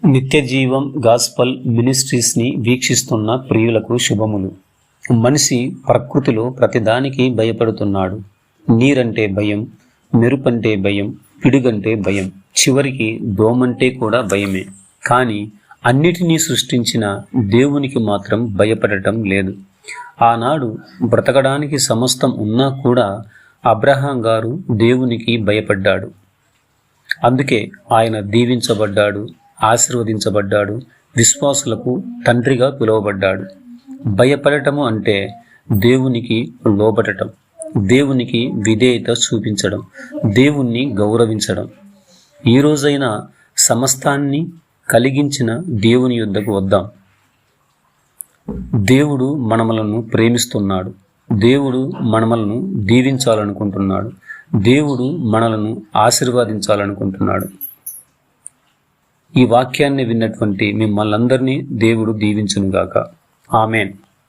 నిత్యజీవం గాస్పల్ మినిస్ట్రీస్ని వీక్షిస్తున్న ప్రియులకు శుభములు. మనిషి ప్రకృతిలో ప్రతిదానికి భయపడుతున్నాడు. నీరంటే భయం, మెరుపంటే భయం, పిడుగంటే భయం, చివరికి దోమంటే కూడా భయమే. కానీ అన్నిటినీ సృష్టించిన దేవునికి మాత్రం భయపడటం లేదు. ఆనాడు బ్రతకడానికి సమస్తం ఉన్నా కూడా అబ్రహాం గారు దేవునికి భయపడ్డాడు. అందుకే ఆయన దీవించబడ్డాడు, ఆశీర్వదించబడ్డాడు, విశ్వాసులకు తండ్రిగా పిలువబడ్డాడు. భయపడటము అంటే దేవునికి లోబడటం, దేవునికి విధేయత చూపించడం, దేవుణ్ణి గౌరవించడం. ఈ రోజైనా సమస్తాన్ని కలిగించిన దేవుని యొద్దకు వద్దాం. దేవుడు మనమలను ప్రేమిస్తున్నాడు. దేవుడు మనమలను దీవించాలనుకుంటున్నాడు. దేవుడు మనలను ఆశీర్వదించాలనుకుంటున్నాడు. ఈ వాక్యాన్ని విన్నటువంటి మిమ్మల్ని అందరినీ దేవుడు దీవించునుగాక. ఆమేన్.